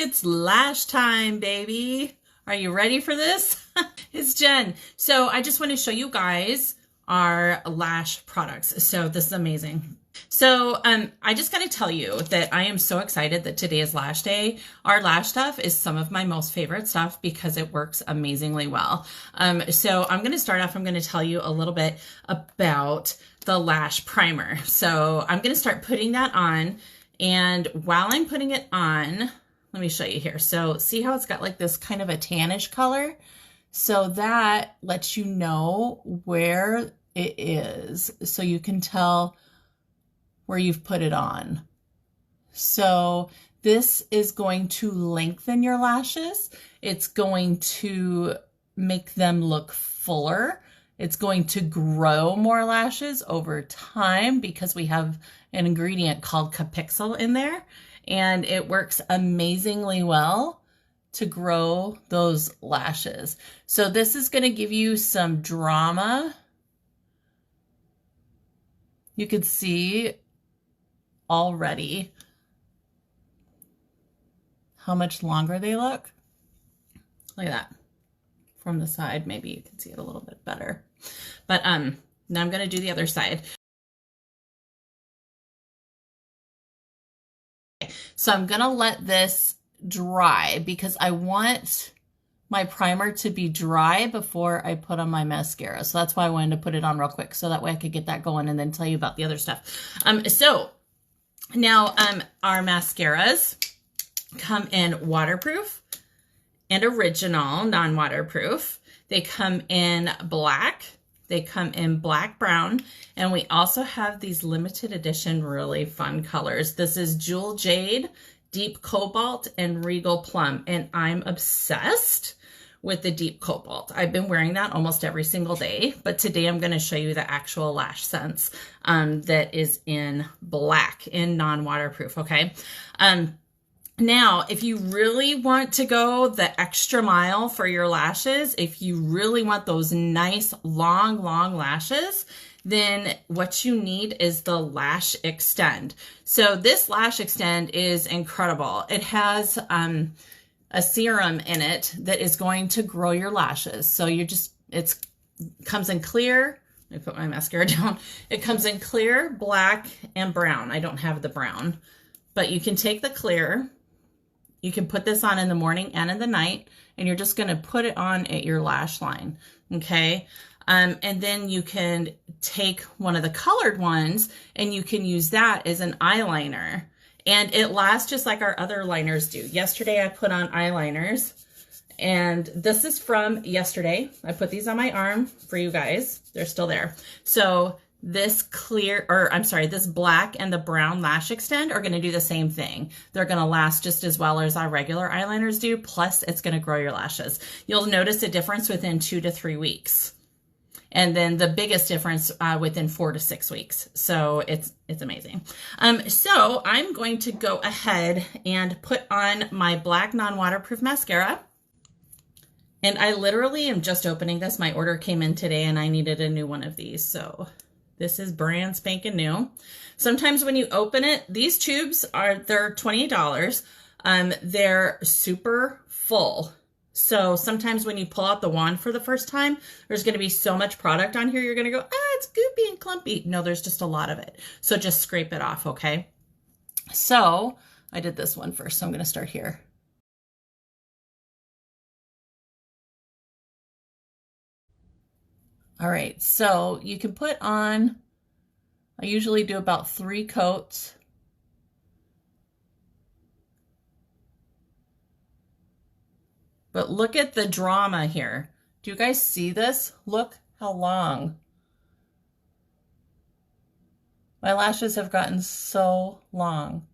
it's lash time, baby. Are you ready for this? It's Jen. So I just want to show you guys our lash products. So this is amazing. So I just got to tell you that I am so excited that today is lash day. Our lash stuff is some of my most favorite stuff because it works amazingly well. So I'm going to start off, I'm going to tell you a little bit about the lash primer. So I'm going to start putting that on. And while I'm putting it on, let me show you here. So see how it's got like this kind of a tannish color? So that lets you know where it is. So you can tell where you've put it on. So this is going to lengthen your lashes. It's going to make them look fuller. It's going to grow more lashes over time because we have an ingredient called Capixyl in there, and it works amazingly well to grow those lashes. So this is going to give you some drama. You can see already how much longer they look. Look at that. From the side, maybe you can see it a little bit better. But now I'm going to do the other side. So I'm going to let this dry because I want my primer to be dry before I put on my mascara. So that's why I wanted to put it on real quick, so that way I could get that going and then tell you about the other stuff. So now our mascaras come in waterproof and original, non-waterproof. They come in black, they come in black brown, and we also have these limited edition really fun colors. This is Jewel Jade, Deep Cobalt, and Regal Plum, and I'm obsessed with the Deep Cobalt. I've been wearing that almost every single day, but today I'm going to show you the actual LashSense that is in black, in non-waterproof, okay? Now, if you really want to go the extra mile for your lashes, if you really want those nice, long lashes, then what you need is the LashExtend. So this LashExtend is incredible. It has a serum in it that is going to grow your lashes. So it comes in clear. Let me put my mascara down. It comes in clear, black, and brown. I don't have the brown, but you can take the clear. You can put this on in the morning and in the night, and you're just going to put it on at your lash line, okay? And then you can take one of the colored ones, and you can use that as an eyeliner. And it lasts just like our other liners do. Yesterday, I put on eyeliners, and this is from yesterday. I put these on my arm for you guys. They're still there. So this this black and the brown LashExtend are going to do the same thing. They're going to last just as well as our regular eyeliners do, plus it's going to grow your lashes. You'll notice a difference within 2 to 3 weeks. And then the biggest difference within 4 to 6 weeks. So it's amazing. So I'm going to go ahead and put on my black non-waterproof mascara. And I literally am just opening this. My order came in today and I needed a new one of these. So this is brand spanking new. Sometimes when you open it, these tubes they're $28. They're super full. So sometimes when you pull out the wand for the first time, there's going to be so much product on here, you're going to go, it's goopy and clumpy. No, there's just a lot of it. So just scrape it off, okay? So I did this one first, so I'm going to start here. All right, so you can put on, I usually do about 3 coats. But look at the drama here. Do you guys see this? Look how long. My lashes have gotten so long.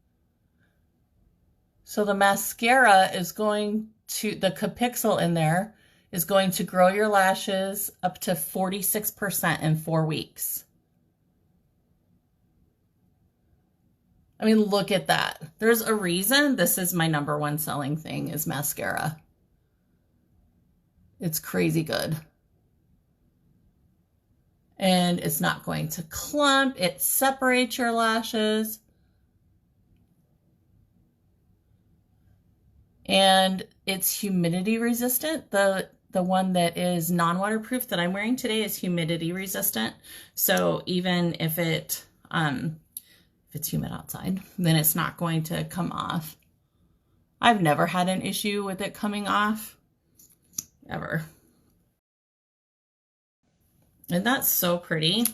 So the mascara is going to, the Capixyl in there is going to grow your lashes up to 46% in 4 weeks. I mean, look at that. There's a reason this is my #1 selling thing is mascara. It's crazy good. And it's not going to clump. It separates your lashes. and it's humidity resistant. The one that is non-waterproof that I'm wearing today is humidity resistant. So even if it's humid outside, then it's not going to come off. I've never had an issue with it coming off, ever. And that's so pretty.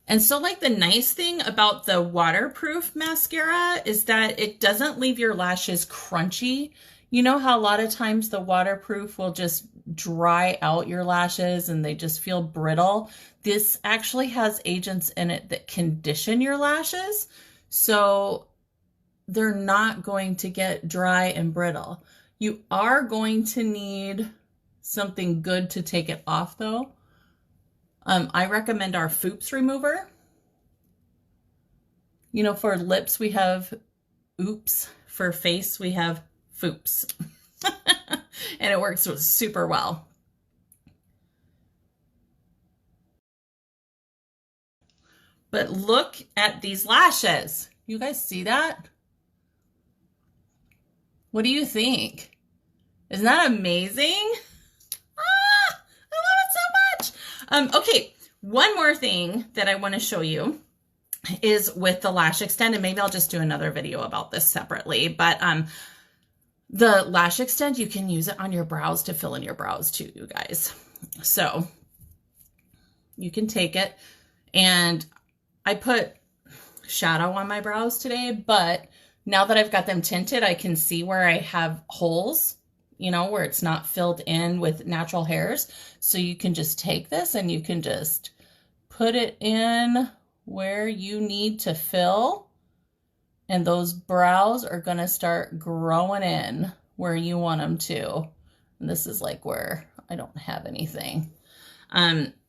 And so like the nice thing about the waterproof mascara is that it doesn't leave your lashes crunchy. You know how a lot of times the waterproof will just dry out your lashes and they just feel brittle. This actually has agents in it that condition your lashes, so they're not going to get dry and brittle. You are going to need something good to take it off though. I recommend our Foops remover. You know, for lips we have Oops. For face we have Foops. And it works super well. But look at these lashes. You guys see that? What do you think? Isn't that amazing? Okay, one more thing that I want to show you is with the LashExtend, and maybe I'll just do another video about this separately, but the LashExtend, you can use it on your brows to fill in your brows too, you guys. So you can take it, and I put shadow on my brows today, but now that I've got them tinted, I can see where I have holes, you know, where it's not filled in with natural hairs. So you can just take this and you can just put it in where you need to fill, and those brows are going to start growing in where you want them to. And this is like where I don't have anything.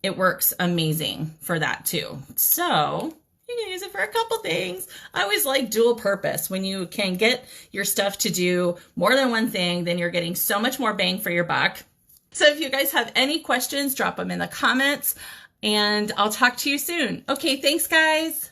It works amazing for that too. So you can use it for a couple things. I always like dual purpose. When you can get your stuff to do more than one thing, then you're getting so much more bang for your buck. So if you guys have any questions, drop them in the comments, and I'll talk to you soon. Okay, thanks guys.